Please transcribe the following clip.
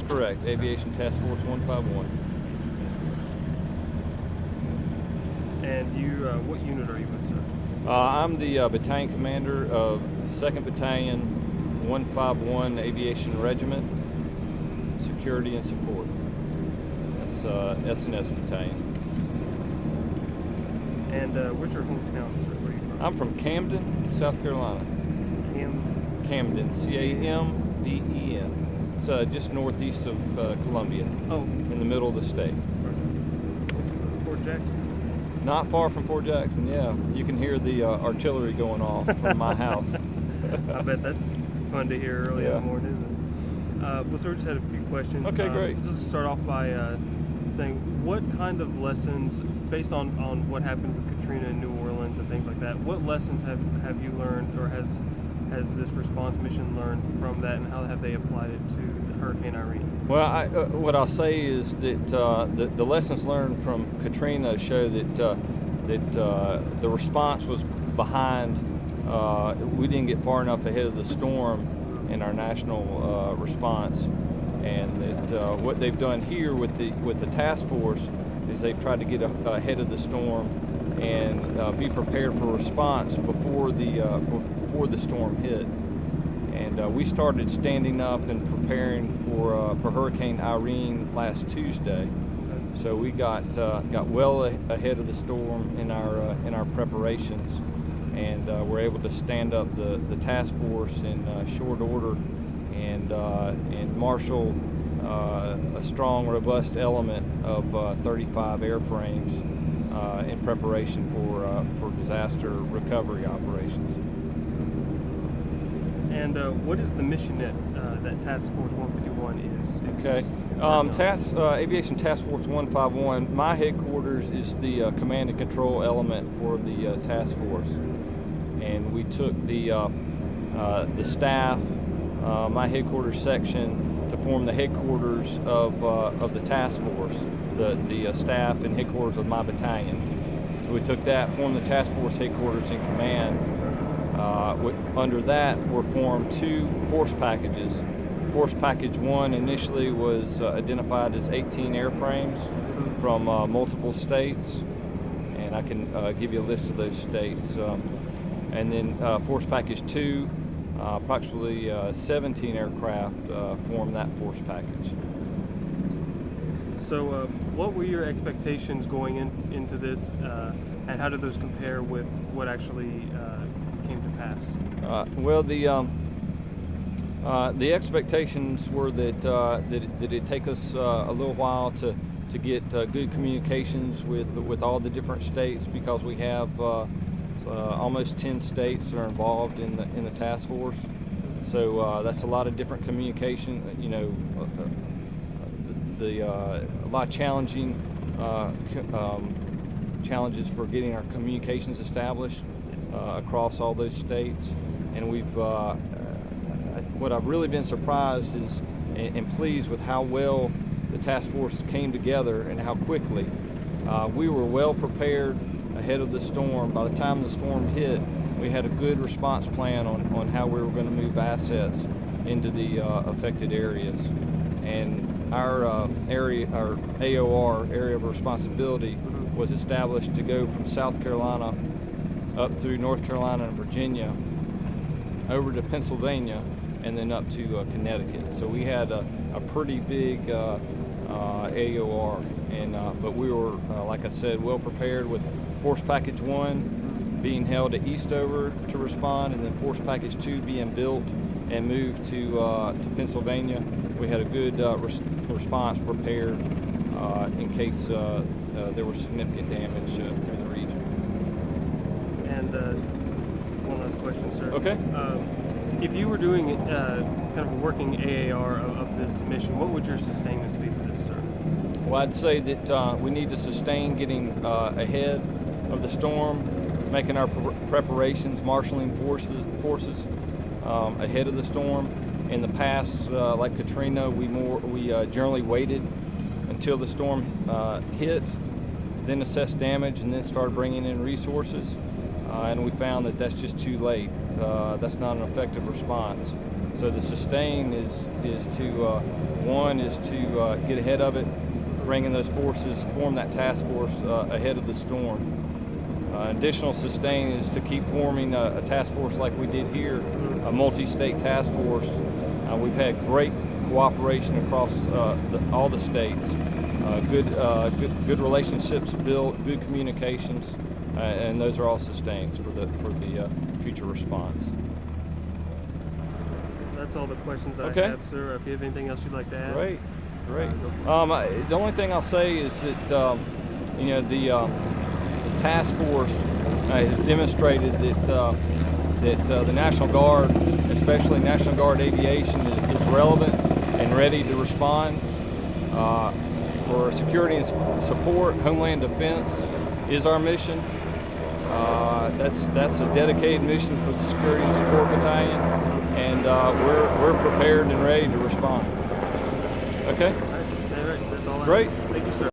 correct. Aviation Task Force 151. And you, what unit are you with, sir? I'm the battalion commander of 2nd Battalion, 151 Aviation Regiment, Security and Support. That's S&S Battalion. And where's your hometown, sir? Where are you from? I'm from Camden, South Carolina. Camden, C-A-M-D-E-N. It's just northeast of Columbia. Oh. In the middle of the state. Fort Jackson? Not far from Fort Jackson, yeah. You can hear the artillery going off from my house. I bet that's fun to hear early in the morning, isn't it? Well, sir, we just had a few questions. Okay, great. Just to start off by saying, what kind of lessons, based on what happened with Katrina in New Orleans and things like that, what lessons have you learned, or has this response mission learned from that, and how have they applied it to Hurricane Irene? Well, what I'll say is that the lessons learned from Katrina show that the response was behind. We didn't get far enough ahead of the storm in our national response, and that what they've done here with the task force is they've tried to get ahead of the storm and be prepared for response before the storm hit. And we started standing up and preparing for Hurricane Irene last Tuesday. So we got well ahead of the storm in our preparations, and we're able to stand up the task force in short order and marshal a strong, robust element of 35 airframes in preparation for disaster recovery operations. And what is the mission that Task Force 151 is? Okay. Aviation Task Force 151, my headquarters is the command and control element for the task force. And we took the staff, my headquarters section, to form the headquarters of the task force, the staff and headquarters of my battalion. So we took that, formed the task force headquarters in command. Under that were formed 2 force packages. Force Package 1 initially was identified as 18 airframes from multiple states, and I can give you a list of those states. And then Force Package 2, approximately 17 aircraft formed that force package. So what were your expectations going into this, and how did those compare with what actually came to pass? Well, the expectations were that it'd take us a little while to get good communications with all the different states, because we have almost 10 states that are involved in the task force. So that's a lot of different communication. You know, a lot of challenging challenges for getting our communications established across all those states. And we've what I've really been surprised is and pleased with how well the task force came together and how quickly. We were well prepared ahead of the storm. By the time the storm hit, we had a good response plan on how we were going to move assets into the affected areas. And our area, our AOR, area of responsibility, was established to go from South Carolina up through North Carolina and Virginia, over to Pennsylvania, and then up to Connecticut. So we had a pretty big AOR, and but we were, like I said, well prepared, with Force Package 1 being held at Eastover to respond, and then Force Package 2 being built and moved to Pennsylvania. We had a good response prepared in case there was significant damage through the region. And one last question, sir. Okay. If you were doing kind of a working AAR of this mission, what would your sustainments be for this, sir? Well, I'd say that we need to sustain getting ahead of the storm, making our preparations, marshaling forces ahead of the storm. In the past, like Katrina, we generally waited until the storm hit, then assessed damage, and then started bringing in resources. And we found that that's just too late. That's not an effective response. So the sustain is to One is to get ahead of it, bring in those forces, form that task force ahead of the storm. Additional sustain is to keep forming a task force like we did here, a multi-state task force. We've had great cooperation across all the states, good relationships built, good communications, and those are all sustains for the future response. That's all the questions I Okay. have, sir. If you have anything else you'd like to add. Great. Go for it. The only thing I'll say is that the task force has demonstrated that the National Guard, especially National Guard Aviation, is relevant and ready to respond. For security and support, Homeland Defense is our mission. That's a dedicated mission for the Security and Support Battalion, and we're prepared and ready to respond. Okay? All right. That's all I have. Great. Thank you, sir.